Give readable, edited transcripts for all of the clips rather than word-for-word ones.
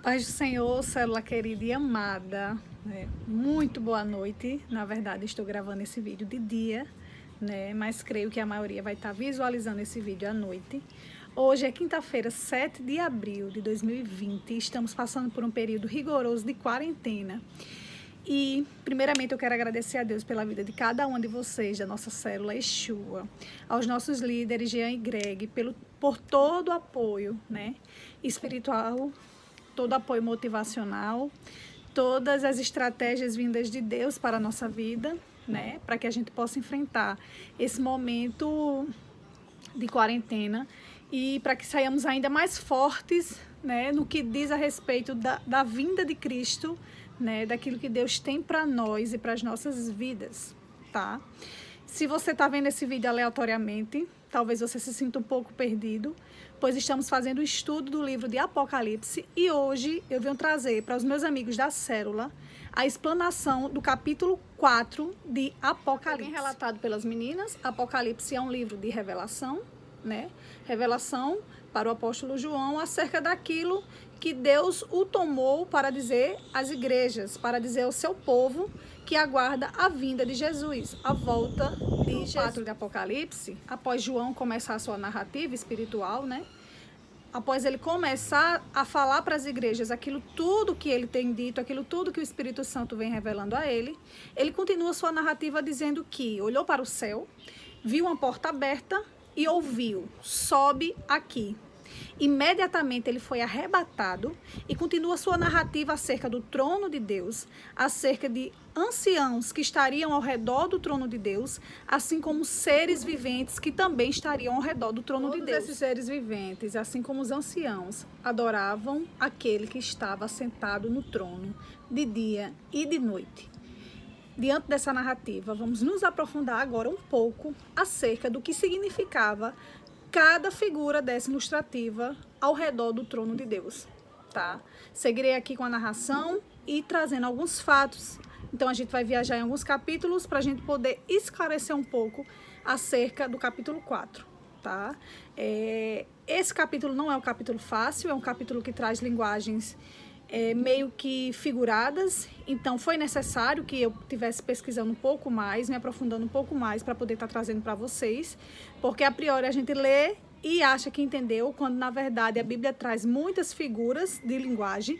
Paz do Senhor, célula querida e amada, né? Muito boa noite. Na verdade, estou gravando esse vídeo de dia, né? Mas creio que a maioria vai estar visualizando esse vídeo à noite. Hoje é quinta-feira, 7 de abril de 2020. Estamos passando por um período rigoroso de quarentena. E, primeiramente, eu quero agradecer a Deus pela vida de cada uma de vocês, da nossa célula Yeshua, aos nossos líderes, Jean e Greg, por todo o apoio, né, espiritual, todo o apoio motivacional, todas as estratégias vindas de Deus para a nossa vida, né, para que a gente possa enfrentar esse momento de quarentena e para que saiamos ainda mais fortes, né, no que diz a respeito da vinda de Cristo, né, daquilo que Deus tem para nós e para as nossas vidas, tá? Se você está vendo esse vídeo aleatoriamente, talvez você se sinta um pouco perdido, pois estamos fazendo o estudo do livro de Apocalipse e hoje eu venho trazer para os meus amigos da célula a explanação do capítulo 4 de Apocalipse. Bem relatado pelas meninas, Apocalipse é um livro de revelação, né? Revelação para o apóstolo João acerca daquilo que Deus o tomou para dizer às igrejas, para dizer ao seu povo que aguarda a vinda de Jesus, a volta de Jesus. 4 de Apocalipse, após João começar a sua narrativa espiritual, né? Após ele começar a falar para as igrejas aquilo tudo que ele tem dito, aquilo tudo que o Espírito Santo vem revelando a ele, ele continua sua narrativa dizendo que olhou para o céu, viu uma porta aberta e ouviu: sobe aqui. Imediatamente ele foi arrebatado e continua sua narrativa acerca do trono de Deus, acerca de anciãos que estariam ao redor do trono de Deus, assim como seres viventes que também estariam ao redor do trono de Deus. Todos esses seres viventes, assim como os anciãos, adoravam aquele que estava sentado no trono de dia e de noite. Diante dessa narrativa, vamos nos aprofundar agora um pouco acerca do que significava cada figura dessa ilustrativa ao redor do trono de Deus, tá? Seguirei aqui com a narração e trazendo alguns fatos. Então a gente vai viajar em alguns capítulos para a gente poder esclarecer um pouco acerca do capítulo 4, tá? Esse capítulo não é um capítulo fácil, é um capítulo que traz linguagens meio que figuradas, então foi necessário que eu estivesse pesquisando um pouco mais, me aprofundando um pouco mais para poder estar trazendo para vocês, porque a priori a gente lê e acha que entendeu, quando na verdade a Bíblia traz muitas figuras de linguagem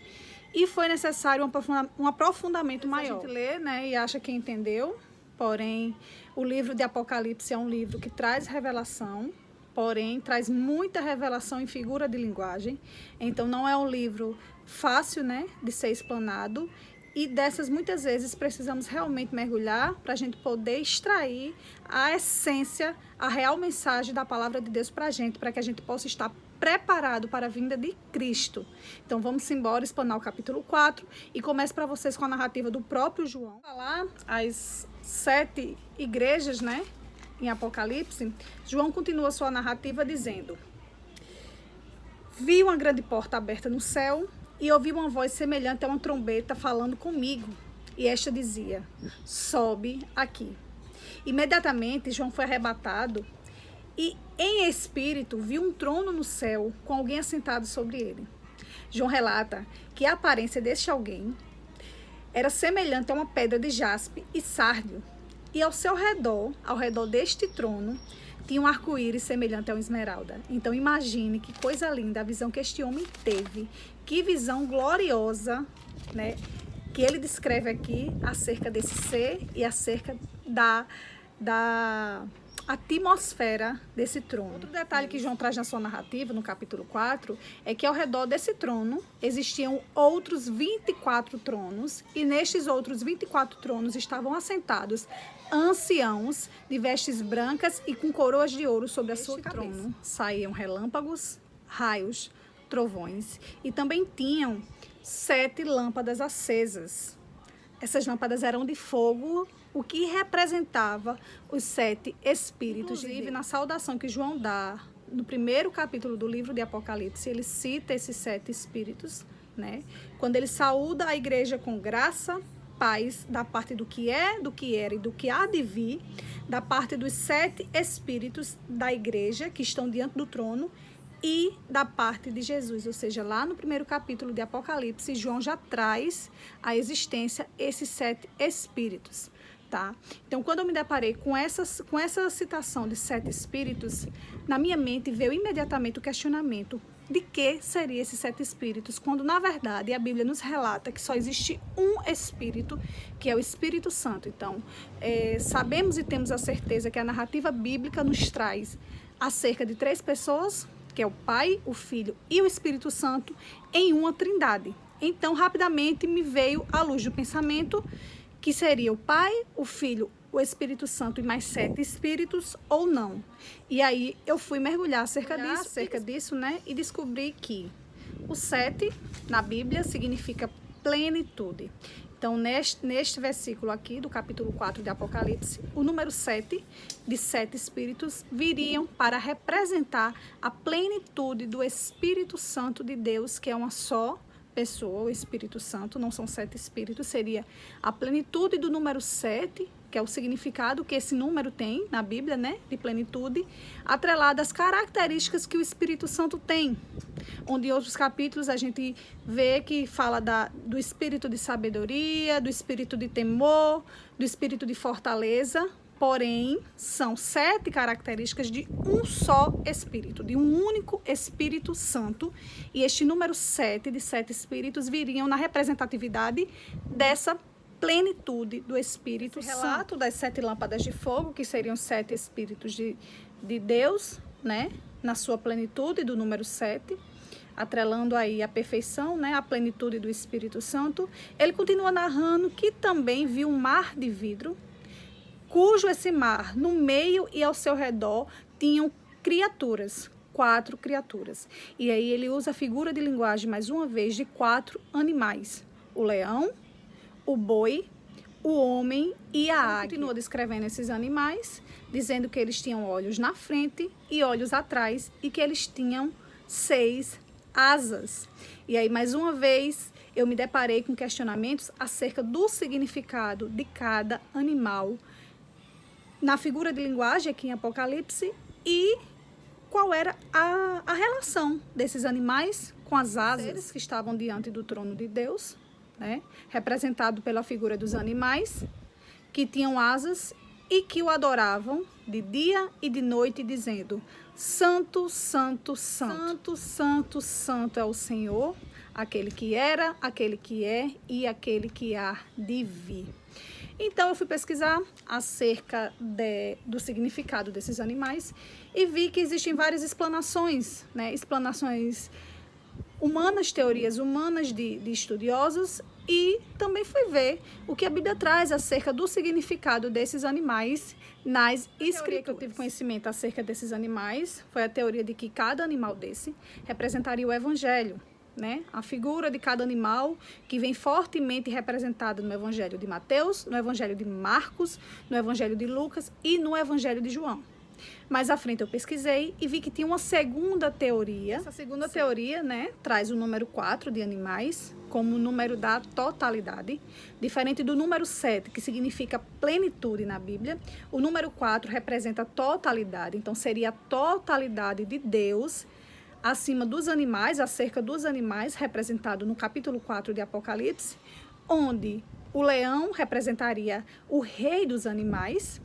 e foi necessário um aprofundamento maior. A gente lê, né, e acha que entendeu, porém o livro de Apocalipse é um livro que traz revelação, porém traz muita revelação em figura de linguagem, então não é um livro fácil, né, de ser explanado, e dessas muitas vezes precisamos realmente mergulhar para a gente poder extrair a essência, a real mensagem da palavra de Deus para a gente, para que a gente possa estar preparado para a vinda de Cristo. Então vamos embora explanar o capítulo 4 e começo para vocês com a narrativa do próprio João. Falar as 7 igrejas, né, em Apocalipse, João continua sua narrativa dizendo: vi uma grande porta aberta no céu e ouvi uma voz semelhante a uma trombeta falando comigo. E esta dizia: sobe aqui. Imediatamente João foi arrebatado e em espírito viu um trono no céu com alguém assentado sobre ele. João relata que a aparência deste alguém era semelhante a uma pedra de jaspe e sárdio. E ao redor deste trono, tinha um arco-íris semelhante a uma esmeralda. Então imagine que coisa linda a visão que este homem teve. Que visão gloriosa, né, que ele descreve aqui acerca desse ser e acerca da atmosfera desse trono. Outro detalhe que João traz na sua narrativa, no capítulo 4, é que ao redor desse trono existiam outros 24 tronos, e nestes outros 24 tronos estavam assentados anciãos de vestes brancas e com coroas de ouro sobre a sua cabeça. Trono saíam relâmpagos, raios, trovões, e também tinham 7 lâmpadas acesas. Essas lâmpadas eram de fogo, o que representava os 7 espíritos. Inclusive, na saudação que João dá no primeiro capítulo do livro de Apocalipse, ele cita esses 7 espíritos, né? Quando ele saúda a igreja com graça, paz, da parte do que é, do que era e do que há de vir, da parte dos 7 espíritos da igreja que estão diante do trono, e da parte de Jesus, ou seja, lá no primeiro capítulo de Apocalipse, João já traz à existência esses 7 espíritos, tá? Então, quando eu me deparei com essa citação de 7 espíritos, na minha mente veio imediatamente o questionamento de que seriam esses 7 espíritos, quando na verdade a Bíblia nos relata que só existe um espírito, que é o Espírito Santo. Então, sabemos e temos a certeza que a narrativa bíblica nos traz acerca de 3 pessoas, que é o Pai, o Filho e o Espírito Santo, em uma trindade. Então, rapidamente me veio à luz do pensamento que seria o Pai, o Filho, o Espírito Santo e mais 7 espíritos ou não. E aí eu fui mergulhar acerca disso, né? E descobri que o 7 na Bíblia significa plenitude. Então, neste versículo aqui, do capítulo 4 de Apocalipse, o número 7, de 7 espíritos, viriam para representar a plenitude do Espírito Santo de Deus, que é uma só pessoa, o Espírito Santo, não são 7 espíritos, seria a plenitude do número 7, que é o significado que esse número tem na Bíblia, né, de plenitude, atrelada às características que o Espírito Santo tem. Onde em outros capítulos a gente vê que fala do espírito de sabedoria, do espírito de temor, do espírito de fortaleza, porém, são 7 características de um só Espírito, de um único Espírito Santo. E este número 7, de 7 espíritos, viriam na representatividade dessa plenitude do Espírito Santo. Relato das 7 lâmpadas de fogo, que seriam 7 espíritos de Deus, né, na sua plenitude, do número 7, atrelando aí a perfeição, né, a plenitude do Espírito Santo. Ele continua narrando que também viu um mar de vidro, cujo esse mar, no meio e ao seu redor, tinham criaturas, 4 criaturas. E aí ele usa a figura de linguagem, mais uma vez, de 4 animais. O leão, o boi, o homem e a águia. Continua descrevendo esses animais, dizendo que eles tinham olhos na frente e olhos atrás e que eles tinham 6 asas. E aí, mais uma vez, eu me deparei com questionamentos acerca do significado de cada animal na figura de linguagem aqui em Apocalipse e qual era a relação desses animais com as asas que estavam diante do trono de Deus, né? Representado pela figura dos animais que tinham asas e que o adoravam de dia e de noite, dizendo: Santo, Santo, Santo, Santo, Santo é o Senhor, aquele que era, aquele que é e aquele que há de vir. Então, eu fui pesquisar acerca do significado desses animais e vi que existem várias explanações, né? Explanações humanas, teorias humanas de estudiosos, e também fui ver o que a Bíblia traz acerca do significado desses animais nas escrituras. A teoria que eu tive conhecimento acerca desses animais foi a teoria de que cada animal desse representaria o Evangelho, né? A figura de cada animal que vem fortemente representada no Evangelho de Mateus, no Evangelho de Marcos, no Evangelho de Lucas e no Evangelho de João. Mais à frente eu pesquisei e vi que tinha uma segunda teoria. Essa segunda teoria, né, traz o número 4 de animais como o número da totalidade, diferente do número 7, que significa plenitude na Bíblia. O número 4 representa a totalidade, então seria a totalidade de Deus acima dos animais, acerca dos animais, representado no capítulo 4 de Apocalipse, onde o leão representaria o rei dos animais,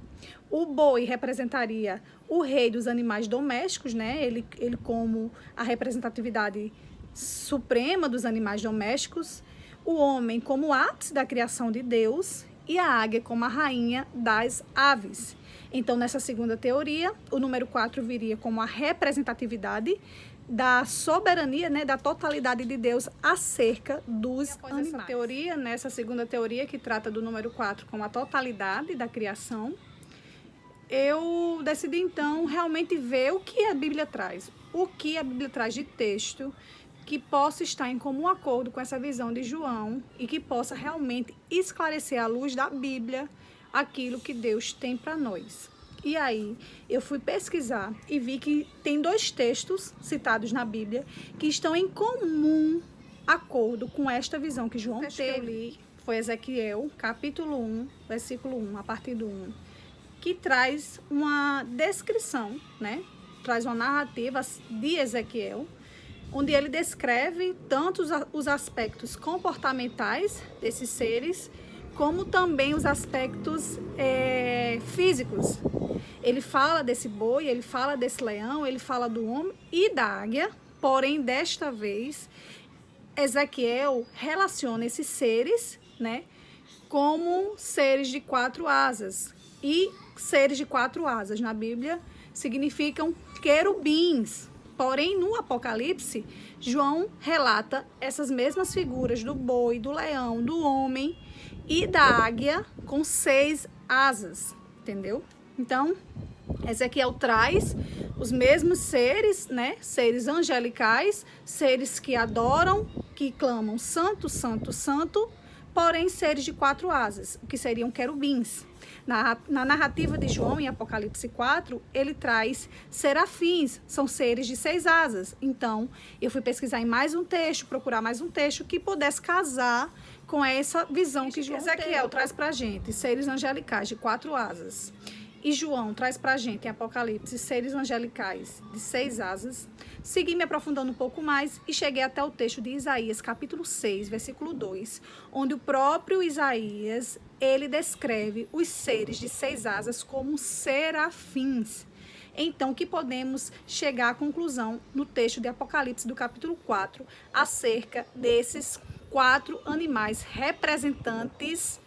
o boi representaria o rei dos animais domésticos, né? Ele como a representatividade suprema dos animais domésticos, o homem como o ápice da criação de Deus e a águia como a rainha das aves. Então, nessa segunda teoria, o número 4 viria como a representatividade da soberania, né, da totalidade de Deus acerca dos animais. Essa teoria, nessa segunda teoria que trata do número 4 como a totalidade da criação, eu decidi então realmente ver o que a Bíblia traz, o que a Bíblia traz de texto que possa estar em comum acordo com essa visão de João e que possa realmente esclarecer à luz da Bíblia aquilo que Deus tem para nós. E aí eu fui pesquisar e vi que tem 2 textos citados na Bíblia que estão em comum acordo com esta visão que João teve. Foi Ezequiel, capítulo 1, versículo 1, a partir do 1, que traz uma descrição, né, traz uma narrativa de Ezequiel, onde ele descreve tanto os aspectos comportamentais desses seres, como também os aspectos físicos. Ele fala desse boi, ele fala desse leão, ele fala do homem e da águia, porém, desta vez, Ezequiel relaciona esses seres, né, como seres de 4 asas. E seres de 4 asas na Bíblia significam querubins. Porém, no Apocalipse, João relata essas mesmas figuras do boi, do leão, do homem e da águia com 6 asas, entendeu? Então, Ezequiel traz os mesmos seres, né? Seres angelicais, seres que adoram, que clamam santo, santo, santo, porém seres de 4 asas, que seriam querubins. Na narrativa de João, em Apocalipse 4, ele traz serafins, são seres de 6 asas. Então, eu fui pesquisar em mais um texto, procurar mais um texto que pudesse casar com essa visão que Ezequiel traz pra gente, seres angelicais de 4 asas. E João traz pra gente em Apocalipse seres angelicais de 6 asas. Segui me aprofundando um pouco mais e cheguei até o texto de Isaías, capítulo 6, versículo 2, onde o próprio Isaías, ele descreve os seres de 6 asas como serafins. Então, que podemos chegar à conclusão no texto de Apocalipse do capítulo 4, acerca desses 4 animais representantes,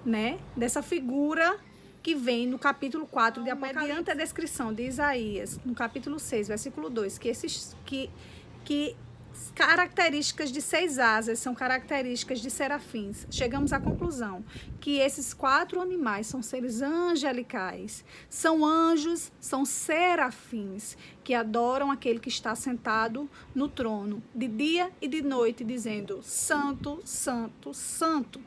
né, dessa figura que vem no capítulo 4 de Apocalipse. Mediante a descrição de Isaías, no capítulo 6, versículo 2, que características de 6 asas são características de serafins, chegamos à conclusão que esses 4 animais são seres angelicais, são anjos, são serafins, que adoram aquele que está sentado no trono, de dia e de noite, dizendo: Santo, Santo, Santo.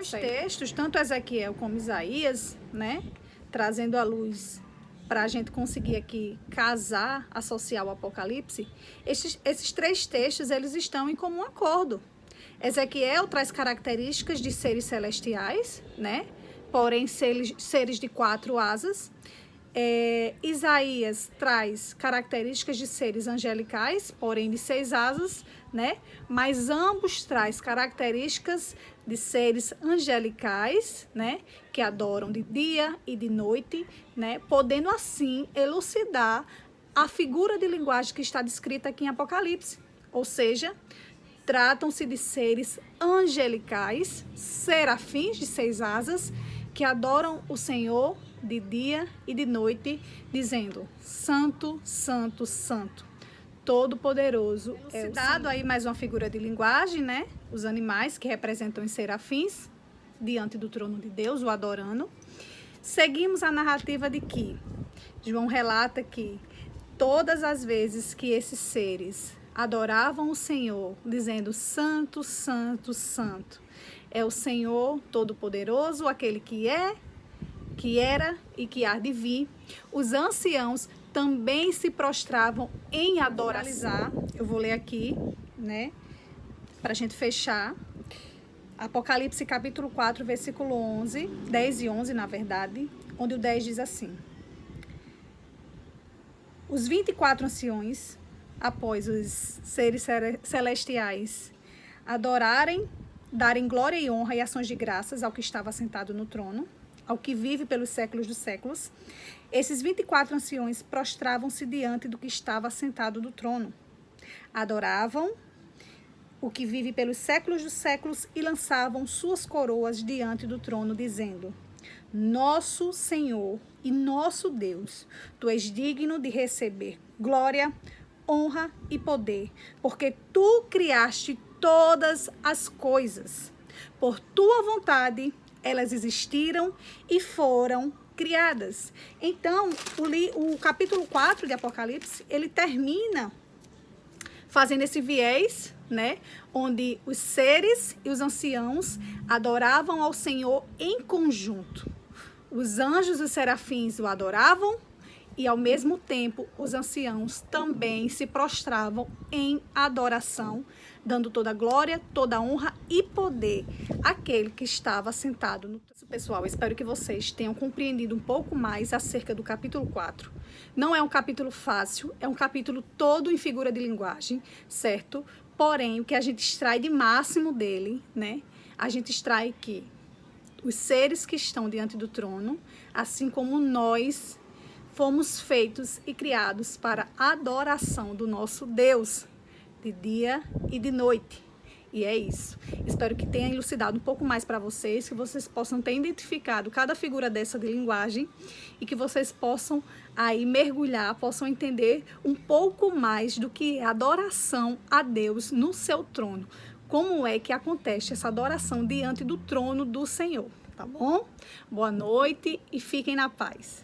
Os textos, tanto Ezequiel como Isaías, né, trazendo à luz para a gente conseguir aqui casar, associar o Apocalipse, esses 3 textos, eles estão em comum acordo. Ezequiel traz características de seres celestiais, né, porém seres de 4 asas. Isaías traz características de seres angelicais, porém de 6 asas, né? Mas ambos traz características de seres angelicais, né? Que adoram de dia e de noite, né? Podendo assim elucidar a figura de linguagem que está descrita aqui em Apocalipse. Ou seja, tratam-se de seres angelicais, serafins de 6 asas, que adoram o Senhor de dia e de noite, dizendo: Santo, Santo, Santo, Todo-Poderoso é o Senhor. Aí mais uma figura de linguagem, né? Os animais que representam os serafins diante do trono de Deus, o adorando. Seguimos a narrativa de que João relata que todas as vezes que esses seres adoravam o Senhor, dizendo: Santo, Santo, Santo, é o Senhor Todo-Poderoso, aquele que é, que era e que há de vir, os anciãos também se prostravam em adoração. Eu vou ler aqui, né, para a gente fechar. Apocalipse capítulo 4, versículo 11, 10 e 11, na verdade, onde o 10 diz assim: Os 24 anciões, após os seres celestiais adorarem, darem glória e honra e ações de graças ao que estava sentado no trono, ao que vive pelos séculos dos séculos, esses 24 anciões prostravam-se diante do que estava sentado no trono. Adoravam o que vive pelos séculos dos séculos e lançavam suas coroas diante do trono, dizendo: Nosso Senhor e nosso Deus, Tu és digno de receber glória, honra e poder, porque Tu criaste todas as coisas. Por Tua vontade, elas existiram e foram criadas. Então, o capítulo 4 de Apocalipse, ele termina fazendo esse viés, né, onde os seres e os anciãos adoravam ao Senhor em conjunto. Os anjos e os serafins o adoravam e, ao mesmo tempo, os anciãos também se prostravam em adoração, dando toda a glória, toda a honra e poder àquele que estava sentado no trono. Pessoal, espero que vocês tenham compreendido um pouco mais acerca do capítulo 4. Não é um capítulo fácil, é um capítulo todo em figura de linguagem, certo? Porém, o que a gente extrai de máximo dele, né? A gente extrai que os seres que estão diante do trono, assim como nós, fomos feitos e criados para a adoração do nosso Deus, de dia e de noite. E é isso. Espero que tenha elucidado um pouco mais para vocês, que vocês possam ter identificado cada figura dessa de linguagem e que vocês possam aí mergulhar, possam entender um pouco mais do que é adoração a Deus no seu trono. Como é que acontece essa adoração diante do trono do Senhor, tá bom? Boa noite e fiquem na paz.